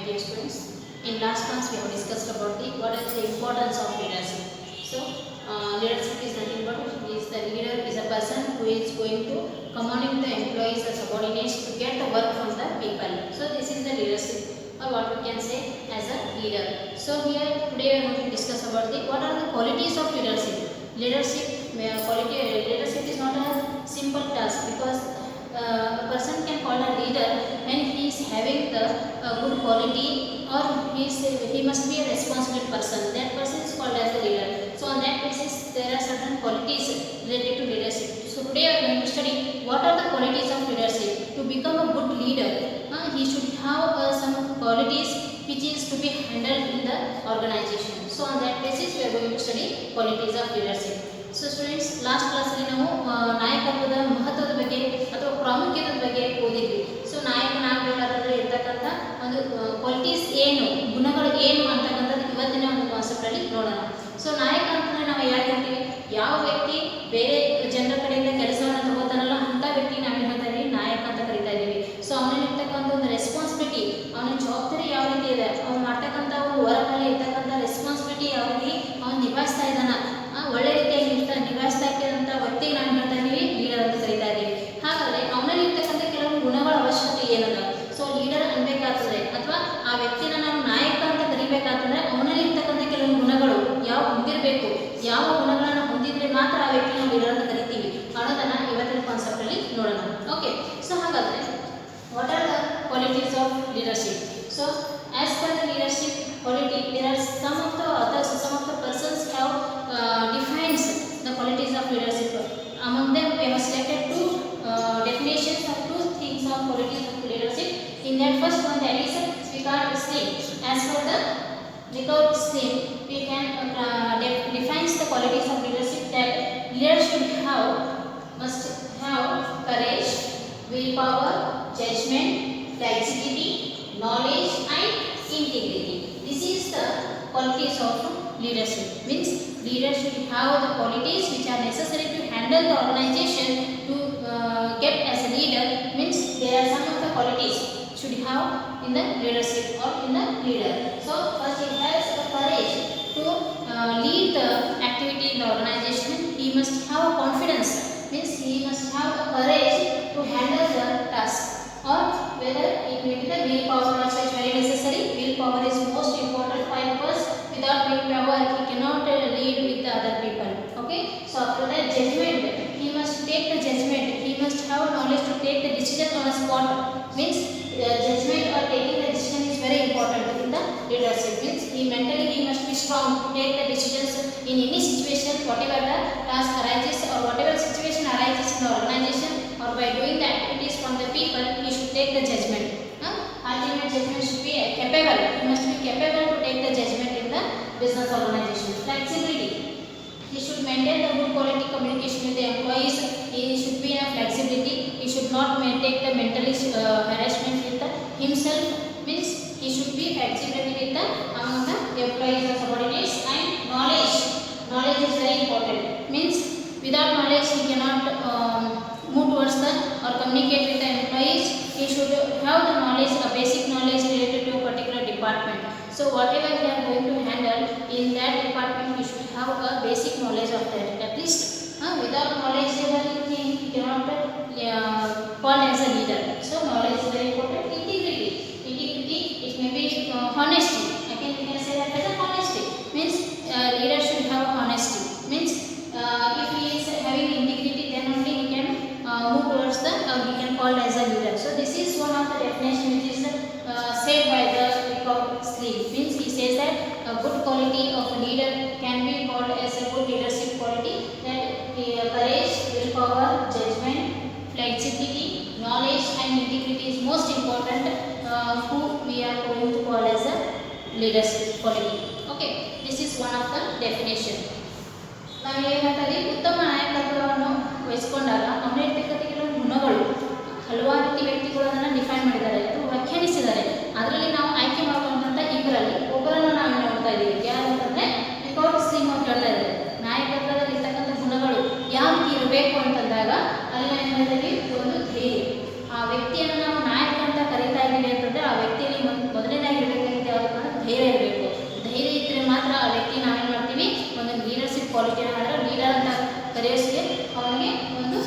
dear students. In last class we have discussed about what is the importance of leadership. So leadership is nothing but the leader is a person who is going to commanding the employees or subordinates to get the work from the people. So this is the leadership, or what we can say as a leader. So here today we are going to discuss about what are the qualities of leadership. Leadership is not a simple task, because a person can call a leader when he is having the good quality, or he must be a responsible person. That person is called as a leader. So on that basis there are certain qualities related to leadership. So today I am going to study what are the qualities of leadership. To become a good leader, he should have some qualities which is to be handled in the organization. So on that basis we are going to study qualities of leadership. So students, last ಕ್ಲಾಸಲ್ಲಿ ನಾವು ನಾಯಕತ್ವದ ಮಹತ್ವದ ಬಗ್ಗೆ ಅಥವಾ ಪ್ರಾಮುಖ್ಯತೆ ಬಗ್ಗೆ ಓದಿದ್ವಿ. So ನಾಯಕನಾಗಬೇಕಾದ್ರೆ ಇರ್ತಕ್ಕಂಥ ಒಂದು ಕ್ವಾಲಿಟೀಸ್ ಏನು, ಗುಣಗಳು ಏನು ಅಂತಕ್ಕಂಥದ್ದು ಇವತ್ತಿನ ಒಂದು ಕಾನ್ಸೆಪ್ಟಲ್ಲಿ ನೋಡೋಣ. ಸೊ ನಾಯಕ ಅಂತಂದರೆ ನಾವು ಯಾರು ಹೇಳ್ತೀವಿ? ಯಾವ ವ್ಯಕ್ತಿ ಬೇರೆ ಜನರ ಕಡೆಯಿಂದ ಕೆಲಸವನ್ನು ತಗೋತಾನಲ್ಲ ಅಂಥ ವ್ಯಕ್ತಿ ನಾವೇನು ಹೇಳ್ತಾ ಇದ್ದೀವಿ? ನಾಯಕ ಅಂತ ಕರಿತಾ ಇದ್ದೀವಿ. ಸೊ ಅವನಲ್ಲಿರ್ತಕ್ಕಂಥ ಒಂದು ರೆಸ್ಪಾನ್ಸಿಬಿಲಿಟಿ, ಅವನ ಜವಾಬ್ದಾರಿ ಯಾವ ರೀತಿ ಇದೆ, ಅವ್ನು ಮಾಡ್ತಕ್ಕಂಥ ಒಂದು ಹೊರಗಡೆ ಇರ್ತಕ್ಕಂಥ ರೆಸ್ಪಾನ್ಸಿಬಿಲಿಟಿ ಯಾವ ರೀತಿ ಅವನು ನಿಭಾಯಿಸ್ತಾ ಇದ್ದಾನ, ಒಳ್ಳೆ ರೀತಿಯಾಗಿ ನಿಭಾಯಿಸ್ತಾ ಇರ್ತಕ್ಕಂಥ ವ್ಯಕ್ತಿಗೆ ನಾವು ಹೇಳ್ತಾ ಇದ್ದೀವಿ ಲೀಡರ್ ಅಂತ ಕರಿತಾ ಇದ್ದೀವಿ. ಹಾಗಾದರೆ ಅವನಲ್ಲಿ ಇರ್ತಕ್ಕಂಥ ಕೆಲವು ಗುಣಗಳ ಅವಶ್ಯಕತೆ ಏನದ? ಸೊ ಲೀಡರ್ ಅನ್ಬೇಕಾಗ್ತದೆ ಅಥವಾ ಆ ವ್ಯಕ್ತಿನ ನಾವು ನಾಯಕ ಅಂತ ಕರಿಬೇಕಾಗ್ತಂದ್ರೆ ಅವನಲ್ಲಿ ಇರ್ತಕ್ಕಂಥ ಕೆಲವು ಗುಣಗಳು ಯಾವ ಹೊಂದಿರಬೇಕು, ಯಾವ ಗುಣಗಳನ್ನು ಹೊಂದಿದ್ರೆ ಮಾತ್ರ ಆ ವ್ಯಕ್ತಿ ನಾವು ಲೀಡರ್ ಅಂತ ಕರಿತೀವಿ ಅನ್ನೋದನ್ನ ಇವತ್ತಿನ ಕಾನ್ಸೆಪ್ಟಲ್ಲಿ ನೋಡೋಣ. ಓಕೆ, ಸೊ ಹಾಗಾದರೆ what are the qualities of leadership? So as per the leadership quality, there are some of the persons have defines the qualities of leadership. Among them we have selected two definitions of two things of qualities of leadership. In that first one, that is Richard Slim. As per the Richard Slim, we can defines the qualities of leadership that leaders must have courage, willpower, judgment, flexibility, knowledge and integrity. This is the qualities of leadership. Means leaders should have the qualities which are necessary to handle the organization to get as a leader. Means there are some of the qualities should have in the leadership or in the leader. So first, he has the courage to lead the activity in the organization. He must have confidence. Means he must have the courage to handle the task. Or whether it may be the willpower also is very necessary. Willpower is most important point, because without willpower he cannot lead with the other people. Okay, so after that, judgment, he must take the judgment. He must have knowledge to take the decision on the spot. Means judgment or taking the decision is very important in the leadership. Means he must be strong to take the decisions in any situation, whatever the task arises or whatever situation arises in the organization, or by doing the activities from the people, he should take the judgment. Ultimate judgment should be capable. He must be capable to take the judgment in the business organization. Flexibility, he should maintain the good quality communication with the employees. He should be in a flexibility. He should not take the mentally harassment with himself. Means he should be flexibility with the among the employees or subordinates. And knowledge is very important. Means without knowledge he cannot move towards the or communicate with the employees. He should have the knowledge, a basic knowledge related to a particular department. So whatever we are going to handle in that department, we should have a basic knowledge of that. At least without knowledge he cannot call as a leader. So knowledge is very important. Integrity, it may be honesty. We can say that as a honesty. Means leader should have honesty. Means if he is having integrity, then only he can move towards the he can call as a leader. So this is one of the definition which is said by the Richard Slim. Means he says that a good quality of a leader can be called as a good leadership quality, that courage, willpower, judgment, flexibility, knowledge and integrity is most important, who we are going to call as a leadership quality. Okay, this is one of the definition. ನಾವು ಏನು ಹೇಳ್ತೀವಿ? ಉತ್ತಮ ನಾಯಕತ್ವವನ್ನು ವಹಿಸಿಕೊಂಡಾಗ ಅವನಿರ್ತಕ್ಕಂಥ ಕೆಲವು ಗುಣಗಳು ಹಲವಾರು ರೀತಿ ವ್ಯಕ್ತಿಗಳು ಅದನ್ನು ಡಿಫೈನ್ ಮಾಡಿದ್ದಾರೆ ಅಥವಾ ವ್ಯಾಖ್ಯಾನಿಸಿದ್ದಾರೆ. ಅದರಲ್ಲಿ ನಾವು ಆಯ್ಕೆ ಮಾಡ್ಕೊಂಡಂಥ ಇಬ್ಬರಲ್ಲಿ ಒಬ್ಬರನ್ನು ನಾವು ನೋಡ್ತಾ ಇದ್ದೀವಿ. ಯಾರು ಅಂತಂದರೆ ರಿಕಾರ್ಡ್ ಸ್ಲೀಮ್ ಅಂತ ಹೇಳ್ತಾ ಇದ್ದಾರೆ. ನಾಯಕತ್ವದಲ್ಲಿ ಇರ್ತಕ್ಕಂಥ ಗುಣಗಳು ಯಾವ ರೀತಿ ಇರಬೇಕು ಅಂತಂದಾಗ ಅಲ್ಲಿ ನಾವು ಏನು ಹೇಳ್ತೀವಿ? ಒಂದು ಧೈರ್ಯ. ಆ ವ್ಯಕ್ತಿಯನ್ನು ನಾವು ನಾಯಕ ಅಂತ ಕರೀತಾ ಇದ್ದೀವಿ ಅಂತಂದರೆ ಆ ವ್ಯಕ್ತಿಯಲ್ಲಿ ಮೊದಲನೇದಾಗಿರಬೇಕು ಧೈರ್ಯ ಇರಬೇಕು. ಧೈರ್ಯ ಇದ್ದರೆ ಮಾತ್ರ ಆ ವ್ಯಕ್ತಿ ನಾವೇನು ಮಾಡ್ತೀವಿ ಒಂದು ಲೀಡರ್ಶಿಪ್ ಕ್ವಾಲಿಟಿಯನ್ನು ಮಾಡಿದ್ರೆ ಲೀಡರ್ ಅಂತ ಕರೆಯೋಕ್ಕೆ ಅವನಿಗೆ ಒಂದು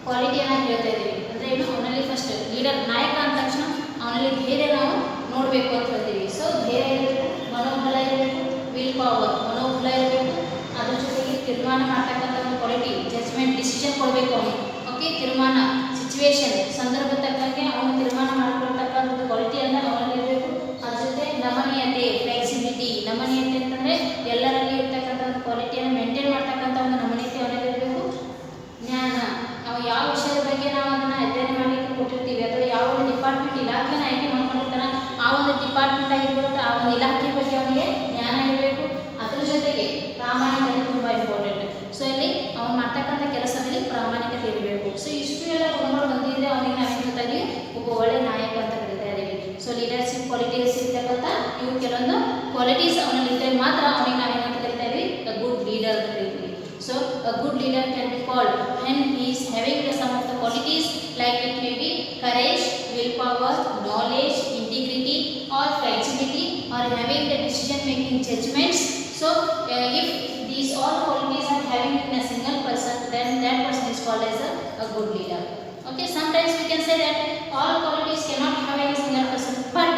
ಕ್ವಾಲಿಟಿಯನ್ನು ಹೇಳ್ತಾ ಇದ್ದೀವಿ. ಅಂದರೆ ಏನು ಅವನಲ್ಲಿ ಫಸ್ಟ್ ಲೀಡರ್ ನಾಯಕ ಅಂದ ತಕ್ಷಣ ಅವನಲ್ಲಿ ಧೈರ್ಯ ನಾವು ನೋಡಬೇಕು ಅಂತ ಹೇಳ್ತೀವಿ. ಸೊ ಧೈರ್ಯ ಇರಬೇಕು, ಮನೋಬಲ ಇರಬೇಕು, ವಿಲ್ ಪವರ್ ಮನೋಬಲ ಇರಬೇಕು, ಅದ್ರ ಜೊತೆಗೆ ತೀರ್ಮಾನ ಮಾಡ್ತಕ್ಕಂಥ ಒಂದು ಕ್ವಾಲಿಟಿ, ಜಜ್ಮೆಂಟ್ ಡಿಸಿಷನ್ ಕೊಡಬೇಕು ಅವನಿಗೆ. ಓಕೆ, ತೀರ್ಮಾನ ಸಿಚುವೇಶನ್ ಸಂದರ್ಭ ತಕ್ಕಂಗೆ ಅವನು ತೀರ್ಮಾನ ಮಾಡಿಕೊಳ್ತಕ್ಕಂಥದ್ದು ಕ್ವಾಲಿಟಿಯನ್ನು ಅವನಲ್ಲಿ ಇರಬೇಕು. ಅದ್ರ ಜೊತೆ ನಮನೀಯತೆ, ಫ್ಲೆಕ್ಸಿಬಿಲಿಟಿ. ನಮನೀಯತೆ ಅಂತಂದರೆ ಎಲ್ಲರಲ್ಲಿ ಇರ್ತಕ್ಕಂಥ ಒಂದು ಕ್ವಾಲಿಟಿಯನ್ನು ಮೇಂಟೈನ್ ಮಾಡ್ತಕ್ಕಂಥ ಒಂದು ನಮನೀಯತೆ ಅವನಲ್ಲಿ ಇರಬೇಕು. ಜ್ಞಾನ, ನಾವು ಯಾವ ವಿಷಯದ ಬಗ್ಗೆ ನಾವು ಅದನ್ನು ಅಧ್ಯಯನ ಮಾಡಲಿಕ್ಕೆ ಕೊಟ್ಟಿರ್ತೀವಿ ಅಥವಾ ಯಾವ ಒಂದು ಡಿಪಾರ್ಟ್ಮೆಂಟ್ ಇಲಾಖೆನ ಆಯ್ಕೆ ಮಾಡ್ಕೊಂಡಿರ್ತಾನೆ ಆ ಒಂದು ಡಿಪಾರ್ಟ್ಮೆಂಟ್ ಆಗಿರ್ಬೋದು ಆ ಒಂದು ಇಲಾಖೆ ಬಗ್ಗೆ ಅವನಿಗೆ ಜ್ಞಾನ ಇರಬೇಕು. ಅದ್ರ ಜೊತೆಗೆ ಪ್ರಾಮಾಣಿಕತೆ ತುಂಬ ಇಂಪಾರ್ಟೆಂಟ್. ಸೊ ಇಲ್ಲಿ ಅವನು ಮಾಡ್ತಕ್ಕಂಥ ಕೆಲಸದಲ್ಲಿ ಪ್ರಾಮಾಣಿಕತೆ ಇರಬೇಕು. ಸೊ ಇಷ್ಟು ಎಲ್ಲ ಗುಣಗಳು ಹೊಂದಿದ್ರೆ ಅವನಿಗೆ ನಾವೇನು ಹೇಳ್ತಾ ಇದೀವಿ ಒಬ್ಬ ಒಳ್ಳೆ ನಾಯಕ ಅಂತ ಕರೀತಾ ಇದ್ದೀವಿ. ಸೊ ಲೀಡರ್ಶಿಪ್ ಕ್ವಾಲಿಟೀಸ್ ಇರ್ತಕ್ಕಂಥ ಇವು ಕೆಲವೊಂದು ಕ್ವಾಲಿಟೀಸ್ ಅವನಲ್ಲಿ ಇದ್ದರೆ ಮಾತ್ರ ಅವನಿಗೆ ನಾವೇನಂತ ಕರಿತಾ ಇದೀವಿ ಗುಡ್ ಲೀಡರ್ ಅಂತ ಕರಿತೀವಿ. So a good leader can be called when he is having some of the qualities like it may be courage, willpower, knowledge, integrity or flexibility or having the decision making judgments. So if these all qualities are having in a single person, then that person is called as a good leader. Okay, sometimes we can say that all qualities cannot have in a single person, but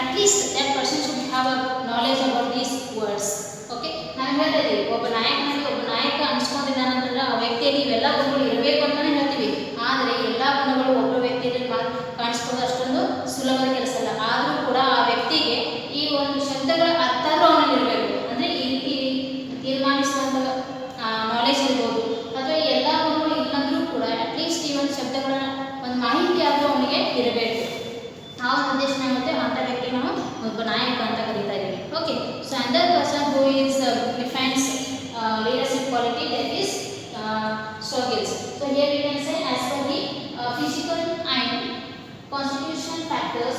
at least that person should have a knowledge about these words. Okay, ನಾನು ಹೇಳ್ತಾ ಇದ್ದೀವಿ ಒಬ್ಬ ನಾಯಕನಲ್ಲಿ ಒಬ್ಬ ನಾಯಕ ಅನ್ಸ್ಕೊಂಡಿದ್ದಾನಂತಂದ್ರೆ ಆ ವ್ಯಕ್ತಿಯಲ್ಲಿ ಇವೆಲ್ಲ ಗುಣಗಳು ಇರಬೇಕು ಅಂತಲೇ ಹೇಳ್ತೀವಿ. ಆದರೆ ಎಲ್ಲ ಗುಣಗಳು ಒಬ್ಬ ವ್ಯಕ್ತಿಯಲ್ಲಿ ಕಾಣಿಸ್ಕೊಳ್ಳೋದು ಅಷ್ಟೊಂದು ಸುಲಭದ ಕೆಲಸ ಅಲ್ಲ. ಆದರೂ ಕೂಡ ಆ ವ್ಯಕ್ತಿಗೆ ಈ ಒಂದು ಶಬ್ದಗಳ ಅರ್ಥ ಆದರೂ ಅವನಲ್ಲಿ ಇರಬೇಕು. ಅಂದರೆ ಈ ರೀತಿ ತೀರ್ಮಾನಿಸುವಂಥ ನಾಲೆಜ್ ಇರ್ಬೋದು ಅಥವಾ ಎಲ್ಲ ಗುಣಗಳು ಇಲ್ಲಂದ್ರೂ ಕೂಡ ಅಟ್ಲೀಸ್ಟ್ ಈ ಒಂದು ಶಬ್ದಗಳ ಒಂದು ಮಾಹಿತಿ ಆದರೂ ಅವನಿಗೆ ಇರಬೇಕು. ಆ ಒಂದು ಉದ್ದೇಶ ಆಗುತ್ತೆ ಅಂಥ ವ್ಯಕ್ತಿ ನಾವು ಒಬ್ಬ ನಾಯಕ ಅಂತ ಕರೀತಾ ಇದ್ದೀವಿ. Okay, so another person who is defines leadership quality, that is Stoegels. So here we can say as per the physical and constitutional factors,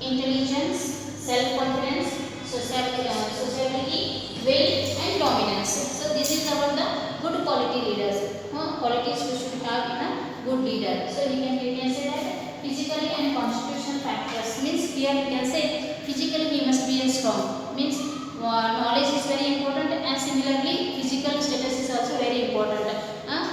intelligence, self-confidence, sociability, will and dominance. So this is about the good quality leaders. Qualities we should have in a good leader. So we can say that physically and constitutional factors means here we can say physically he must be strong, means knowledge is very important and similarly physical status is also very important.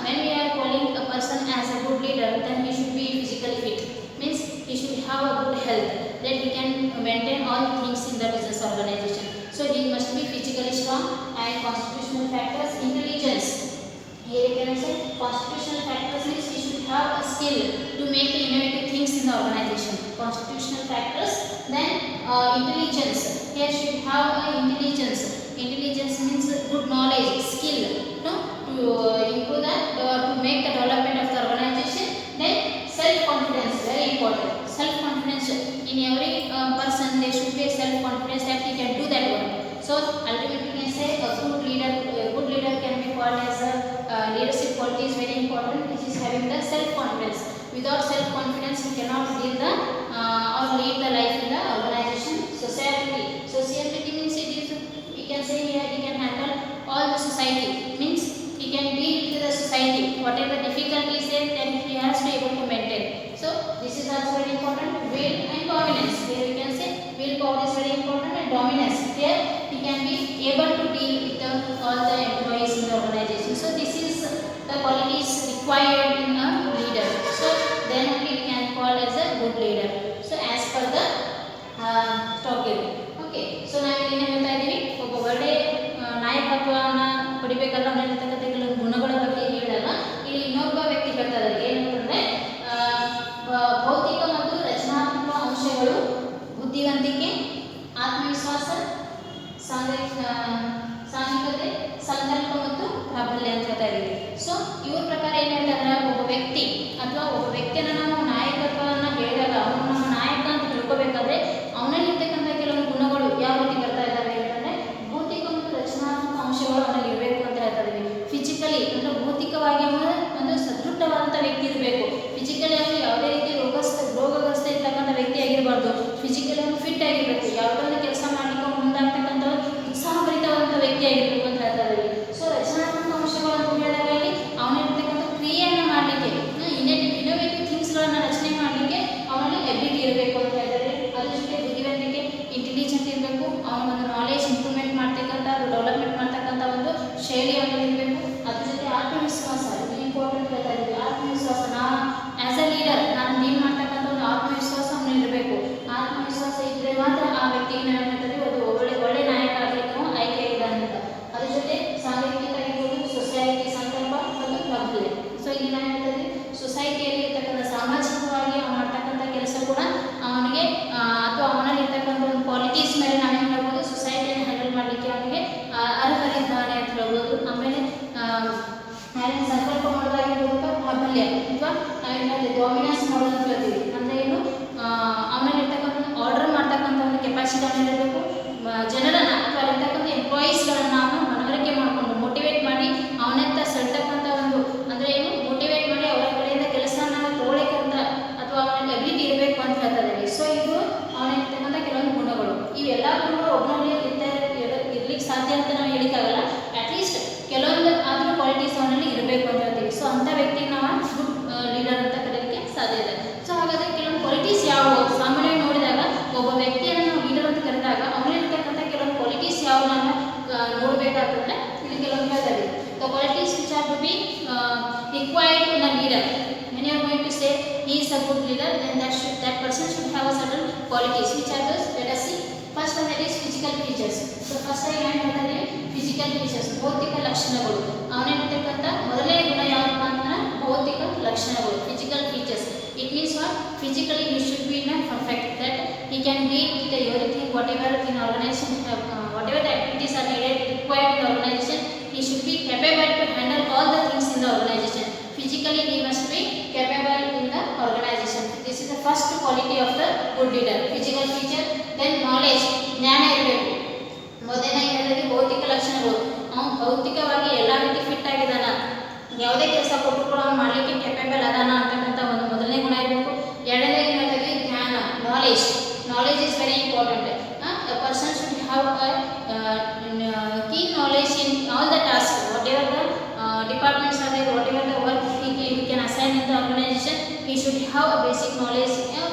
When we are calling a person as a good leader, then he should be physically fit, means he should have a good health that he can maintain all things in the business organization. So he must be physically strong. And constitutional factors, intelligence. Here you can say constitutional factors means he should have a skill to make the innovative things in the organization. Constitutional factors. Then intelligence. Here should have intelligence. Intelligence means good knowledge, skill, to improve that to make the development of the organization. Then self-confidence, very important. Self-confidence in every person there should be self-confidence that he can do that work. So ultimately we can say a good leader can be called as a leadership quality is very important, which is having the self-confidence. Without self-confidence we cannot lead the or lead the life in the organization. Sociability means it is, we can say here he can handle all the society, means he can deal with the society, whatever difficulties there, then he has to be able to maintain. So this is also very important. Will and dominance, here we can say will power is very important and dominance, here he can be able to deal with all the employees in the organization. So this is the qualities required in a leader. So then only we can call as a good leader. So as per the Stoegel. Okay, so ನಾವು ಇಲ್ಲಿ ಹೇಳ್ತಾ ಇದ್ದೀವಿ ಒಬ್ಬ ಒಳ್ಳೆ ನಾಯಕತ್ವವನ್ನು ಪಡಿಬೇಕಾದ್ರೆ ಅವನಿರ್ತಕ್ಕಂಥ ಕೆಲವು ಗುಣಗಳ ಬಗ್ಗೆ ಹೇಳಲ್ಲ. ಇಲ್ಲಿ ಇನ್ನೊಬ್ಬ ವ್ಯಕ್ತಿ ಹೇಳ್ತಾ ಇದ್ದಾರೆ ಏನಂತಂದರೆ ಭೌತಿಕ ಮತ್ತು ರಚನಾತ್ಮಕ ಅಂಶಗಳು, ಬುದ್ಧಿವಂತಿಕೆ, ಆತ್ಮವಿಶ್ವಾಸ, ಸಾಂಘಿಕತೆ, ಸಂಕಲ್ಪ ಮತ್ತು ಪ್ರಾಬಲ್ಯ ಅಂತ ಹೇಳ್ತಾ ಇದ್ದೀವಿ. ಸೊ ಇವ್ರ ಪ್ರಕಾರ ಏನು ಹೇಳ್ತಾರೆ, ಒಬ್ಬ ವ್ಯಕ್ತಿ ಅಥವಾ ಒಬ್ಬ ವ್ಯಕ್ತಿಯನ್ನು ನಾವು ನಾಯಕತ್ವವನ್ನು ಹೇಳಿದಾಗ ಅವನು ನಮ್ಮ ನಾಯಕ ಅಂತ ತಿಳ್ಕೊಬೇಕಾದ್ರೆ ಅವನಲ್ಲಿರ್ತಕ್ಕಂಥ ಕೆಲವು ಗುಣಗಳು ಯಾವ ರೀತಿ ಬರ್ತಾ ಇದ್ದಾವೆ ಅಂತಂದರೆ ಭೌತಿಕ ಮತ್ತು ರಚನಾತ್ಮಕ ಅಂಶಗಳು ಅವನಲ್ಲಿ ಇರಬೇಕು ಅಂತ ಹೇಳ್ತಾ ಇದ್ದೀವಿ. ಫಿಸಿಕಲಿ ಅಂದರೆ ಭೌತಿಕವಾಗಿ ಅವನು ಒಂದು ಸದೃಢವಾದಂಥ ವ್ಯಕ್ತಿ ಇರಬೇಕು. ಫಿಸಿಕಲಿ ಅವನು ಯಾವುದೇ ರೀತಿ ರೋಗಗ್ರಸ್ತ ಇರ್ತಕ್ಕಂಥ ವ್ಯಕ್ತಿ ಆಗಿರಬಾರ್ದು. ಫಿಸಿಕಲಿ ಅವನು ಫಿಟ್ ಆಗಿರಬೇಕು. ಯಾವುದೊಂದು ಕೆಲಸ ಮಾಡಲಿಕ್ಕೆ ಮುಂದಾಗ್ತಕ್ಕಂಥ ಉತ್ಸಾಹಭರಿತವಾದಂಥ ವ್ಯಕ್ತಿ ಆಗಿರಬೇಕು ಅಂತ ಹೇಳ್ತಾ ಇದ್ದೀವಿ. ಸೊ ರಚನಾತ್ಮಕ ಅಂಶಗಳು ಅಂತ ಹೇಳಿದಾಗ ಇಲ್ಲಿ ಅವನಿರ್ತಕ್ಕಂಥ ಕ್ರಿಯೆಯನ್ನು ಮಾಡಲಿಕ್ಕೆ ಇನೋವೇಟಿವ್ ಥಿಂಗ್ಸ್ಗಳನ್ನು ರಚನೆ ಮಾಡಲಿಕ್ಕೆ ಅವನಲ್ಲಿ ಎಬಿಲಿಟಿ ಇರಬೇಕು ಅಂತ ಹೇಳ್ತಾರೆ. ಅದ್ರ ಜೊತೆ ಬುದ್ಧಿವಂತಿಕೆ, ಇಂಟೆಲಿಜೆಂಟ್ ಇರಬೇಕು. ಅವನು ವ್ಯಕ್ತಿಗೆ ನಾವು ಹೇಳ್ತೀವಿ ಅದು ಒಳ್ಳೆ ನಾಯಕ ಆಗಲಿಕ್ಕೆ ಆಯ್ಕೆ ಆಗಿದ್ದಾನೆ ಅಂತ. ಅದ್ರ ಜೊತೆ ಸಾಂಘಿಕ ಆಗಿರ್ಬೋದು, ಸೊಸೈಟಿ ಸಂಕಲ್ಪ ಮತ್ತು ಮಕ್ಕಳು. ಸೊ ಇಲ್ಲಿ ನಾವು ಹೇಳ್ತೀವಿ ಸೊಸೈಟಿಯಲ್ಲಿ ಇರ್ತಕ್ಕಂಥ ಸಾಮಾಜಿಕವಾಗಿ ಅವ್ನು ಮಾಡ್ತಕ್ಕಂಥ ಕೆಲಸ ಕೂಡ ಅವನಿಗೆ ಅಥವಾ ಅವನಲ್ಲಿ ಇರ್ತಕ್ಕಂಥ ಒಂದು ಕ್ವಾಲಿಟೀಸ್ ಮೇಲೆ ನಾವೇನು ಹೇಳ್ಬೋದು ಸೊಸೈಟಿಯನ್ನು ಹ್ಯಾಂಡಲ್ ಮಾಡಲಿಕ್ಕೆ ಅವನಿಗೆ ಅರ್ಹರಿದ್ದಾನೆ ಅಂತ ಹೇಳ್ಬೋದು. ಆಮೇಲೆ ಸಂಕಲ್ಪ ಮಾಡೋದಾಗಿರ್ಬೋದು ಪ್ರಾಬಲ್ಯ ಅಥವಾ ನಾವೇನು ಡಾಮಿನೆನ್ಸ್ ಮಾಡೋದು ಅಂತ ಹೇಳ್ತೀವಿ. ಅಂದರೆ ಏನು ಅವನಲ್ಲಿ ಇರ್ತಕ್ಕಂಥ ಆರ್ಡರ್ ಮಾಡ್ತಕ್ಕಂಥ ಒಂದು ಕೆಪಾಸಿಟಿ ಅವನಿರಬೇಕು. ಜನರನ್ನು ಅಥವಾ ಅಲ್ಲಿರ್ತಕ್ಕಂಥ ಎಂಪ್ಲಾಯೀಸ್ಗಳನ್ನು ಅವನು ಮನವರಿಕೆ ಮಾಡಿಕೊಂಡು ಮೋಟಿವೇಟ್ ಮಾಡಿ ಅವನತ್ತ ಸೆಳ್ತಕ್ಕಂಥ ಒಂದು ಅಂದರೆ ಏನು ಮೋಟಿವೇಟ್ ಮಾಡಿ ಅವರ ಕಡೆಯಿಂದ ಕೆಲಸನ ತಗೊಳ್ಳಿಕ್ಕಂತ ಅಥವಾ ಅವನಲ್ಲಿ ಅಭಿವೃದ್ಧಿ ಇರಬೇಕು ಅಂತ ಹೇಳ್ತಾರೆ. ಸೊ ಇದು ಅವನಿರ್ತಕ್ಕಂಥ ಕೆಲವೊಂದು ಗುಣಗಳು. ಇವೆಲ್ಲ ಗುಣಗಳು ಒಬ್ಬನಲ್ಲಿ ಇರ್ಲಿಕ್ಕೆ ಸಾಧ್ಯ ಅಂತ ನಾವು ಹೇಳಿಕ್ಕಾಗಲ್ಲ. ಅಟ್ಲೀಸ್ಟ್ ಕೆಲವೊಂದು ಆದರೂ ಕ್ವಾಲಿಟೀಸ್ ಅವನಲ್ಲಿ ಇರಬೇಕು ಅಂತ ಹೇಳ್ತೀವಿ. ಸೊ ಅಂಥ ವ್ಯಕ್ತಿಗೆ ನಾವು ಗುಡ್ ಲೀಡರ್ ಅಂತ ಕರೆಯಲಿಕ್ಕೆ ಸಾಧ್ಯ ಇದೆ. ಸೊ ಹಾಗಾದರೆ ಕೆಲವೊಂದು ಕ್ವಾಲಿಟೀಸ್ ಯಾವುವು ಸಾಮಾನ್ಯವಾಗಿ ನೋಡಿದಾಗ ಒಬ್ಬ ವ್ಯಕ್ತಿಯನ್ನು ನಾವು ಲೀಡರ್ ಅಂತ ಕರೆದಾಗ ಅವನಲ್ಲಿರ್ತಕ್ಕಂಥ ಕೆಲವೊಂದು ಕ್ವಾಲಿಟೀಸ್ ಯಾವ ನಾವು ನೋಡಬೇಕಾಗ್ತದೆ. ಇಲ್ಲಿ ಕೆಲವೊಂದು ಹೇಳ್ತಾರೆ the qualities which are to be required in a leader. when you are going to say he is a good leader, then that person should have a certain qualities. Which are those? Let us see. First one that is physical features. So first I am ಹೇಳ್ತಾರೆ physical features, ಭೌತಿಕ ಲಕ್ಷಣಗಳು. ಅವನಿರ್ತಕ್ಕಂಥ ಮೊದಲನೇ ಗುಣ ಯಾವಪ್ಪ ಅಂದ್ರೆ ಭೌತಿಕ ಲಕ್ಷಣಗಳು, physical features. It means what? Physically he should be in a perfect, that he can deal with everything, whatever in organization, whatever the activities are needed required in the organization, he should be capable to handle all the things in the organization. Physically he must be capable in the organization. This is the first quality of the good leader, physical feature. Then knowledge, ಜ್ಞಾನ ಇರಬೇಕು. ಮೊದಲನೇ ಹೇಳಿದ್ರೆ ಭೌತಿಕ ಲಕ್ಷಣಗಳು, ಅವನು ಭೌತಿಕವಾಗಿ ಎಲ್ಲ ರೀತಿ ಫಿಟ್ ಆಗಿದ್ದಾನ, ಯಾವುದೇ ಕೆಲಸ ಕೊಟ್ಟು ಕೂಡ ಅವ್ನು ಮಾಡಲಿಕ್ಕೆ ಕೆಪೇಬಲ್ ಅದಾನ ಅಂತಕ್ಕಂಥ ಒಂದು ಮೊದಲನೇ ಗುಣ ಇರಬೇಕು. ಎರಡನೇ ಹೇಳಿದ್ರೆ ಜ್ಞಾನ, knowledge is very important. A person should have a keen knowledge in all the tasks, whatever the departments are there, whatever the work he can assign in the organization, he should have a basic knowledge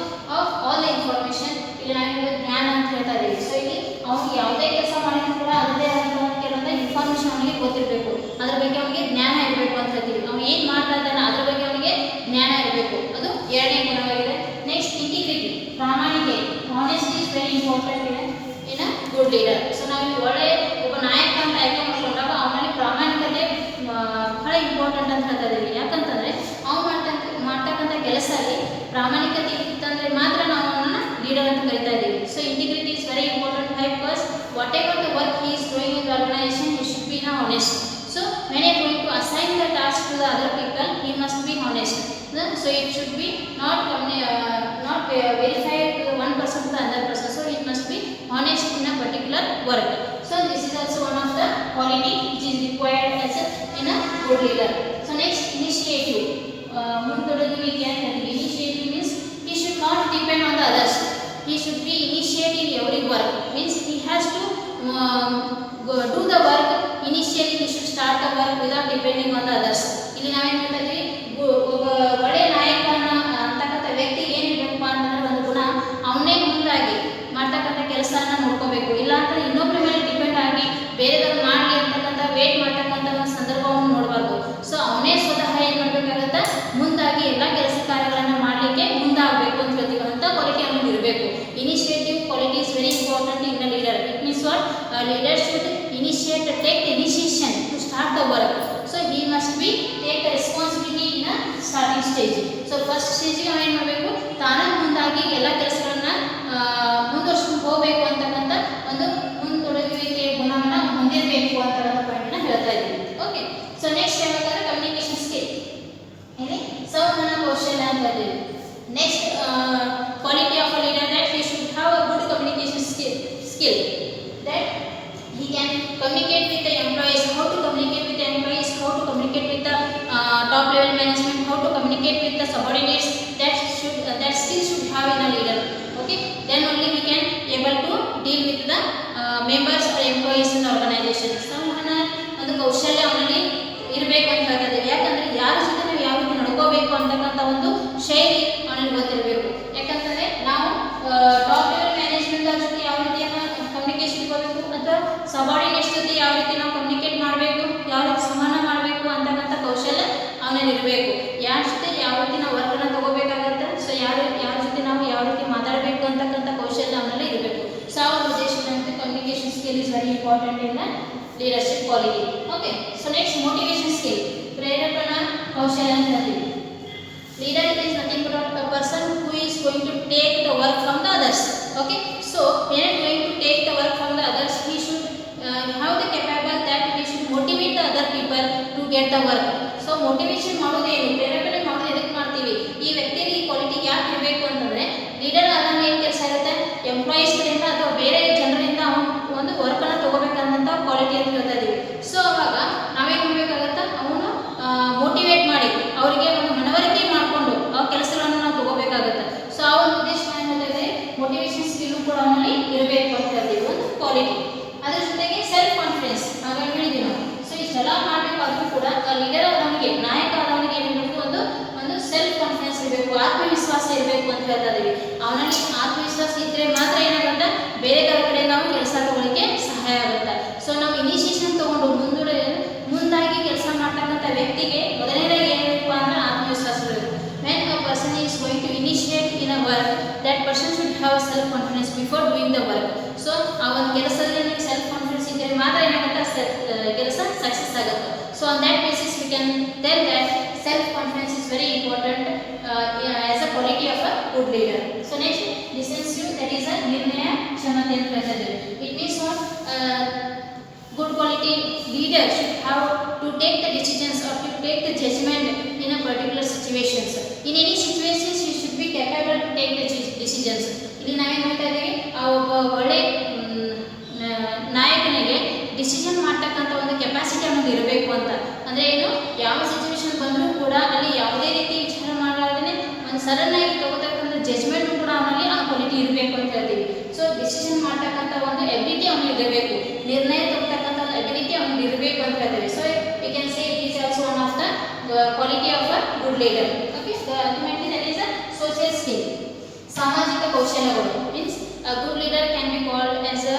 of all the information. ಇಲ್ಲಿ ನಾವು ಜ್ಞಾನ ಅಂತ ಹೇಳ್ತಾ ಇದ್ದೀವಿ. So ಇಲ್ಲಿ ಅವ್ನು ಯಾವುದೇ ಕೆಲಸ ಮಾಡಿದ್ರು ಕೂಡ ಅದರದೇ ಆದಂಥ ಕೆಲವೊಂದು ಇನ್ಫಾರ್ಮೇಷನ್ ಅವನಿಗೆ ಗೊತ್ತಿರಬೇಕು, ಅದ್ರ ಬಗ್ಗೆ ಅವನಿಗೆ ಜ್ಞಾನ ಇರಬೇಕು ಅಂತ ಹೇಳ್ತೀವಿ. ಅವ್ನು ಏನು ಮಾಡ್ತಾ ಇದ್ದಾನೆ ಅದ್ರ ಬಗ್ಗೆ ಅವನಿಗೆ ಜ್ಞಾನ ಇರಬೇಕು, ಅದು ಎರಡನೇ ಗುಣವಾಗಿದೆ. ನೆಕ್ಸ್ಟ್ ಇಂಟಿಗ್ರಿಟಿ, ಪ್ರಾಮಾಣಿಕೆ, honesty is very important in a good leader. So ನಾವು ಒಳ್ಳೆ ಒಬ್ಬ ನಾಯಕ ಅಂತ ಆಯ್ಕೆ ಮಾಡ್ಕೊಂಡಾಗ ಅವನಲ್ಲಿ ಪ್ರಾಮಾಣಿಕತೆ ಬಹಳ ಇಂಪಾರ್ಟೆಂಟ್ ಅಂತ ಹೇಳ್ತಾ ಇದ್ದೀವಿ. ಯಾಕಂತಂದರೆ ಅವ್ನು ಮಾಡ್ತಕ್ಕಂಥ ಕೆಲಸದಲ್ಲಿ ಪ್ರಾಮಾಣಿಕತೆ ಇತ್ತಂದರೆ ಮಾತ್ರ ನಾವು ಅವನನ್ನು ಲೀಡರ್ ಅಂತ ಕರಿತಾ ಇದ್ದೀವಿ. So integrity is very important because what ever the work he is doing in the organization, he should be honest. So when you are going to assign the task to the other people, he must be honest. So it should be not verified to one person to the other person. So it must be honest in a particular work. So this is also one of the quality which is required as in a good leader. So next, initiative. ಮುಂದೊಡಗುವಿಕೆ ಅಂತ ಹೇಳ್ತೀವಿ. Initiative means he should not depend on the others. He should be initiating every work. Means he has to do the work. Initially he should start the work without depending on the others. ಇಲ್ಲಿ ನಾವೇನು ಹೇಳ್ತಾ ಇದ್ದೀವಿ, ಒಬ್ಬ ಒಳ್ಳೆ ನಾಯಕ ಅಂತಕ್ಕಂಥ ವ್ಯಕ್ತಿ ಏನಿರಬೇಕಪ್ಪ ಅಂತಂದ್ರೆ ಒಂದು ಗುಣ, ಅವನೇ ಮುಂದಾಗಿ ಮಾಡ್ತಕ್ಕಂಥ ಕೆಲಸನ ನೋಡ್ಕೋಬೇಕು. ಇಲ್ಲ ಅಂತ ಇನ್ನೊಬ್ಬರ ಮೇಲೆ ಡಿಪೆಂಡ್ ಆಗಿ ಬೇರೆದವ್ರು ಮಾಡಲಿ ಅಂತಕ್ಕಂಥ ವೇಟ್ ಮಾಡ್ತಕ್ಕಂಥ ಒಂದು ಸಂದರ್ಭವನ್ನು ನೋಡಬಾರ್ದು. ಸೊ ಅವನೇ ಸ್ವತಃ ಏನು ಮಾಡಬೇಕಾಗತ್ತೆ, ಮುಂದಾಗಿ ಎಲ್ಲ ಕೆಲಸ ಕಾರ್ಯಗಳನ್ನು ಮಾಡಲಿಕ್ಕೆ ಮುಂದಾಗಬೇಕು ಅಂತ ಹೇಳ್ತೀವಿ. ಅಂತ ಕ್ವಾಲಿಟಿ ಅವನಿಗೆ ಇರಬೇಕು. Initiative quality is very important in the leader. It means what, leader should take initiation to start the work. So he must be take the responsibility in a starting stage. So first ಸ್ಟೇಜಿಗೆ ಅವನು ಏನು ಮಾಡಬೇಕು, ತಾನೇ ಮುಂದಾಗಿ ಎಲ್ಲ ಕೆಲಸಗಳನ್ನ ಮುಂದುವರ್ಸ್ಕೊಂಡು ಹೋಗಬೇಕು ಅಂತಕ್ಕಂಥ ಒಂದು ಮುಂದೊಡಗುವಿಕೆ ಗುಣವನ್ನು ಹೊಂದಿರಬೇಕು ಅಂತ ಪಾಯಿಂಟ್ನ ಹೇಳ್ತಾ ಇದ್ದೀವಿ. ಓಕೆ. ಸೊ ನೆಕ್ಸ್ಟ್ ಯಾವಾಗಾದ್ರೆ ಕಮ್ಯುನಿಕೇಷನ್ ಸ್ಕಿಲ್, ಇಲ್ಲಿ ಸಂವಹನ ಕೌಶಲ್ಯ ಅಂತ ಇದ್ದೀವಿ. Next quality of a leader, that he should have a good communication skill, that he can communicate with the employees, how to communicate with the employees, how to communicate with the top level management, how to communicate with the subordinates. That skill should have in a leader. Okay, then only we can able to deal with the members or employees in the organization. ಸಂವಹನ ಒಂದು ಕೌಶಲ್ಯ ಅವನಲ್ಲಿ ಇರಬೇಕು ಅಂತ ಹೇಳ್ತಾ ಇದ್ದೀವಿ. ಯಾಕಂದರೆ ಯಾರ ಜೊತೆ ನಾವು ಯಾವ ರೀತಿ ನಡ್ಕೋಬೇಕು ಅಂತಕ್ಕಂಥ ಒಂದು ಶೈಲಿ ಅವನಲ್ಲಿ ಗೊತ್ತಿರಬೇಕು. ಯಾಕಂತಂದರೆ ನಾವು ಟಾಪ್ ಲೆವೆಲ್ ಮ್ಯಾನೇಜ್ಮೆಂಟ್ ಅವ್ರ ಜೊತೆ ಯಾವ ರೀತಿ ಕಮ್ಯುನಿಕೇಷನ್ ಇಟ್ಕೋಬೇಕು, ಅಥವಾ ಸಬಾರ್ಡಿನೇಟ್ಸ್ ಜೊತೆ ಯಾವ ರೀತಿ ನಾವು ಕಮ್ಯುನಿಕೇಟ್ ಮಾಡಬೇಕು, ಯಾವ ರೀತಿ ಸಂವಹನ ಮಾಡಬೇಕು ಅಂತಕ್ಕಂಥ ಕೌಶಲ್ಯ ಅವನಲ್ಲಿ ಇರಬೇಕು. ಯಾರ ಜೊತೆ ಯಾವ ರೀತಿ ನಾವು ವರ್ಕನ್ನು ತಗೋಬೇಕಾಗತ್ತೆ, ಸೊ ಯಾರ ಜೊತೆ ನಾವು ಯಾವ ರೀತಿ ಮಾತಾಡಬೇಕು ಅಂತಕ್ಕಂಥ ಕೌಶಲ್ಯ ಅವನಲ್ಲಿ ಇರಬೇಕು. So our uddesha is communication skill is very important in the leadership quality. Okay, so next motivation skill, ಪ್ರೇರೇಪಣಾ ಕೌಶಲ್ಯ ಅಂತ ಹೇಳ್ತೀವಿ. Leader is nothing but a person who is going to take the work from the others. Okay, so when he is going to take the work from the others, he should have the capable that he should motivate the other people to get the work. So motivation ಮಾಡೋದು ಏನು, ಪ್ರೇರೇಪಣೆ ಮಾಡೋದು ಎದಕ್ಕೆ ಮಾಡ್ತೀವಿ, ಈ ವ್ಯಕ್ತಿಯಲ್ಲಿ ಈ quality ಯಾಕೆ ಇರಬೇಕು ಅಂತಂದರೆ, ಲೀಡರ್ ಆದಾಗ ಏನು ಕೆಲಸ ಇರುತ್ತೆ, ಎಂಪ್ಲಾಯೀಸ್ ಕಡೆಯಿಂದ ಅಥವಾ ಬೇರೆ ಜನರಿಂದ ಒಂದು ವರ್ಕನ್ನು ತಗೋಬೇಕಂತ ಕ್ವಾಲಿಟಿ ಅಂತ ಹೇಳ್ತಾ ಇದ್ದೀವಿ. ಸೊ ಅವಾಗ ನಾವೇನು ಮಾಡಬೇಕಾಗತ್ತೆ, ಅವನು ಮೋಟಿವೇಟ್ ಮಾಡಿ ಅವರಿಗೆ ಒಂದು ಮನವರಿಕೆ ಮಾಡಿಕೊಂಡು ಆ ಕೆಲಸಗಳನ್ನು ನಾವು ತಗೋಬೇಕಾಗುತ್ತೆ. ಸೊ ಆ ಒಂದು ಉದ್ದೇಶ ಏನು ಹೇಳ್ತಾ ಇದ್ದೀವಿ, ಮೋಟಿವೇಶನ್ ಸ್ಕಿಲ್ಲು ಕೂಡ ಅವನಲ್ಲಿ ಇರಬೇಕು ಅಂತ ಹೇಳ್ತೀವಿ, ಒಂದು ಕ್ವಾಲಿಟಿ. ಅದ್ರ ಜೊತೆಗೆ ಸೆಲ್ಫ್ ಕಾನ್ಫಿಡೆನ್ಸ್ ಹಾಗಾಗಿ ಹೇಳಿದ್ವಿ ನಾವು. ಸೊ ಇಷ್ಟೆಲ್ಲ ಮಾಡಬೇಕಾದ್ರೂ ಕೂಡ ಲೀಡರ್ ಆದವನಿಗೆ, ನಾಯಕ ಆದವನಿಗೆ ಏನಿರಬೇಕು, ಒಂದು ಸೆಲ್ಫ್ ಕಾನ್ಫಿಡೆನ್ಸ್ ಇರಬೇಕು, ಆತ್ಮವಿಶ್ವಾಸ ಇರಬೇಕು ಅಂತ ಹೇಳ್ತಾ ಇದ್ದೀವಿ. ಅವನಲ್ಲಿ ಆತ್ಮವಿಶ್ವಾಸ ಇದ್ದರೆ ಮಾತ್ರ ಏನಾಗುತ್ತೆ, ಬೇರೆ ಕಡೆ ನಾವು ಕೆಲಸ ತಗೊಳ್ಳಿಕ್ಕೆ ಸಹಾಯ ಆಗುತ್ತೆ. ಸೊ ನಾವು ಇನಿಷಿಯೇಷನ್ ತಗೊಂಡು ಮುಂದಾಗಿ ಕೆಲಸ ಮಾಡ್ತಕ್ಕಂಥ ವ್ಯಕ್ತಿಗೆ ಮೊದಲನೇದಾಗಿ ಏನಿರಬೇಕು ಅಂದರೆ ಆತ್ಮವಿಶ್ವಾಸ ಇರಬೇಕು. When a person is going to initiate in a work, that person should have self confidence before doing the work. So ಆ ಒಂದು ಕೆಲಸದಲ್ಲಿ ಸೆಲ್ಫ್ ಕಾನ್ಫಿಡೆನ್ಸ್ ಇದ್ದರೆ ಮಾತ್ರ ಏನಾಗುತ್ತೆ, ಕೆಲಸ ಸಕ್ಸಸ್ ಆಗುತ್ತೆ. So on that basis we can tell that self confidence is very important as a quality of a good leader. So next, decisive, that is a ನಿರ್ಣಯ ಕ್ಷಮತೆ ಅಂತ ಹೇಳ್ತಾರೆ. It means what, good quality leader should have to take the decisions or to take the judgment in a particular situations. In any situations he should be capable to take the decisions. ಇಲ್ಲಿ ನಾವೇನು ಹೇಳ್ತಾ ಇದ್ದೀವಿ, ಆ ಒಬ್ಬ ಒಳ್ಳೆ ನಾಯಕನಿಗೆ decision ಮಾಡ್ತಕ್ಕಂಥ ಒಂದು ಕೆಪಾಸಿಟಿ ಅನ್ನೋದು ಇರಬೇಕು ಅಂತ. ಅಂದರೆ ಏನು, ಯಾವ ಸಿಚುವೇಶನ್ ಬಂದರೂ ಕೂಡ ಅಲ್ಲಿ ಯಾವುದೇ ರೀತಿ ವಿಚಾರ ಮಾಡಲಾರ್ದೇ ಒಂದು ಸಡನ್ನಾಗಿ ತಗೋತಕ್ಕಂಥ ಜಜ್ಮೆಂಟ್ ಕೂಡ ಅವನಲ್ಲಿ ಆ ಕ್ವಾಲಿಟಿ ಇರಬೇಕು ಅಂತ ಹೇಳ್ತೀವಿ. ಸೊ ಡಿಸಿಷನ್ ಮಾಡ್ತಕ್ಕಂಥ ಒಂದು ಎಬಿಲಿಟಿ ಅವನಿಗೆ ಇರಬೇಕು, ನಿರ್ಣಯ ತಗೋತಕ್ಕಂಥ ಒಂದು ಎಬಿಲಿಟಿ ಅವನಿಗೆ ಇರಬೇಕು ಅಂತ ಹೇಳ್ತೀವಿ. So we can say it is also one of the quality of a good leader. Okay, ultimately that is a social skill. ಸಾಮಾಜಿಕ ಕೌಶಲ್ಯಗಳು means a good leader can be called as a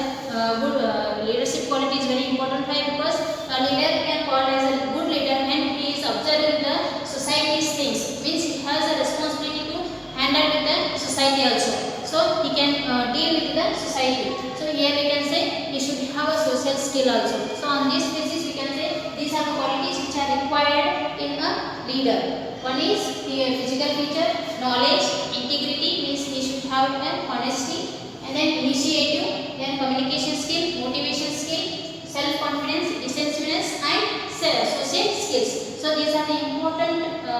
good leadership quality is very important. Why? Because a leader can called as a good leader when he is observing the society's things, means he has a responsibility to handle with the society also. So he can deal with the society. So here we can say he should have a social skill also. So on this basis we can say these are the qualities which are required in a leader. One is physical feature, knowledge, integrity, means he should have an honesty, and then initiative, then communication skill, motivation skill, self confidence, decisiveness, and social skills. So these are the important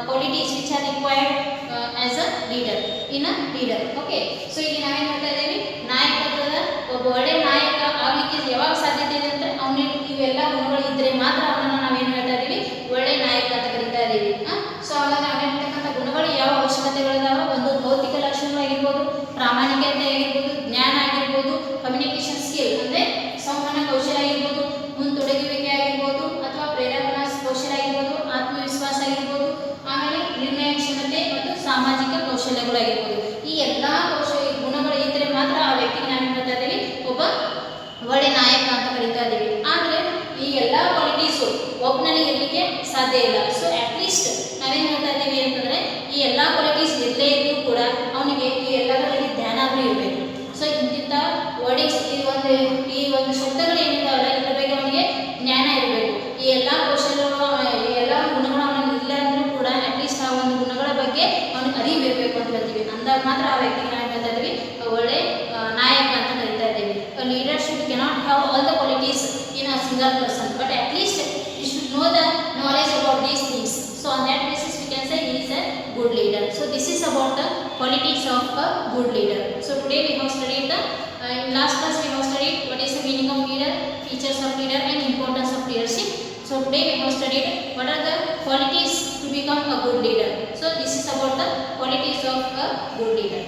qualities which are required as a leader, in a leader. Okay, so ಇಲ್ಲಿ ನಾವೇನು ಹೇಳ್ತಾ ಇದ್ದೀವಿ, ನಾಯಕತ್ವದ ಒಬ್ಬ ಒಳ್ಳೆ ನಾಯಕ ಆಗಲಿಕ್ಕೆ ಯಾವಾಗ ಸಾಧ್ಯತೆ ಇದೆ ಅಂದರೆ ಅವನಿಗೆ ಇವೆಲ್ಲ ಗುಣಗಳು ಇದ್ದರೆ ಮಾತ್ರ ಅವನನ್ನು ನಾವೇನು ಹೇಳ್ತಾ ಇದ್ದೀವಿ, ಒಳ್ಳೆ ನಾಯಕ ಅಂತ ಕರಿತಾ ಇದ್ದೀವಿ. ಸೊ ಅವಾಗ ಅವನಿರ್ತಕ್ಕಂಥ ಗುಣಗಳು ಯಾವ ಅವಶ್ಯಕತೆಗಳಿದಾವೆ, ಒಂದು ಭೌತಿಕ ಲಕ್ಷಣಗಳಾಗಿರ್ಬೋದು, ಪ್ರಾಮಾಣಿಕತೆ ಆಗಿರ್ಬೋದು, ಜ್ಞಾನ ಆಗಿರ್ಬೋದು, ಕಮ್ಯುನಿಕೇಷನ್ ಸ್ಕಿಲ್ ಅಂದರೆ ಸಂವಹನ ಕೌಶಲ್ಯ ಆಗಿರ್ಬೋದು, ಮುಂತೊಡಗುವಿಕೆ ಆಗಿರ್ಬೋದು, ಅಥವಾ ಪ್ರೇರಣಾ ಕೌಶಲ್ಯ ಆಗಿರ್ಬೋದು, ಆತ್ಮವಿಶ್ವಾಸ ಆಗಿರ್ಬೋದು, ಆಮೇಲೆ ನಿರ್ಣಯ ಕ್ಷಮತೆ ಮತ್ತು ಸಾಮಾಜಿಕ ಕೌಶಲ್ಯಗಳಾಗಿರ್ಬೋದು. ಈ ಎಲ್ಲ ಗುಣಗಳು ಇದ್ದರೆ ಮಾತ್ರ ಆ ವ್ಯಕ್ತಿಗೆ ನಾವು ಹೇಳ್ತಾ ಇದ್ದೀವಿ ಒಬ್ಬ ಒಳ್ಳೆ ನಾಯಕ ಅಂತ ಕರಿತಾ ಇದ್ದೀವಿ. ಆದರೆ ಈ ಎಲ್ಲ ಕ್ವಾಲಿಟೀಸು ಒಬ್ಬನಲ್ಲಿ ಇರಲಿಕ್ಕೆ ಸಾಧ್ಯ ಇಲ್ಲ. ಸೊ ಅಟ್ಲೀಸ್ಟ್ ನಾವೇನು ಹೇಳ್ತಾ ಇದ್ದೀವಿ ಅಂತಂದರೆ ಈ ಎಲ್ಲ ಕ್ವಾಲಿಟೀಸ್ ಇರಲೇ ಇದ್ದರೂ ಕೂಡ ಅವನಿಗೆ ಈ ಎಲ್ಲದರಲ್ಲಿ ಧ್ಯಾನ ಆದರೂ ಇರಬೇಕು. ಸೊ ಇಂತಿಂಥ ವರ್ಡಿಂಗ್ಸ್ ಈ ಒಂದು ಶಬ್ದಗಳು ಏನಿದ್ದಾವಲ್ಲ ಇದರ ಬಗ್ಗೆ ಅವನಿಗೆ ಜ್ಞಾನ ಇರಬೇಕು. ಈ ಎಲ್ಲ ಕೌಶಲ್ಯಗಳು, ಈ ಎಲ್ಲ ಗುಣಗಳು ಅವನಿಗೆ ಇಲ್ಲ ಅಂದರೂ ಕೂಡ ಅಟ್ಲೀಸ್ಟ್ ಆ ಒಂದು ಗುಣಗಳ ಬಗ್ಗೆ ಅವನಿಗೆ ಅರಿವು ಇರಬೇಕು ಅಂತ ಹೇಳ್ತೀವಿ. ಅಂದಾಗ ಮಾತ್ರ ಆ ವ್ಯಕ್ತಿಗೆ ನಾವು ಹೇಳ್ತಾ ಇದ್ದೀವಿ ಒಳ್ಳೆ ನಾಯಕ ಅಂತ ಕರಿತಾ ಇದ್ದೀವಿ. Leadership cannot have all the qualities in a single person, but at least you should know the knowledge about these things. So on that basis we can say he is a good leader. So this is about the qualities of a good leader. So today we have studied the in last class we have studied what is the meaning of leader, features of leader, and importance of leadership. So today we have studied what are the qualities to become a good leader. So this is about the qualities of a good leader.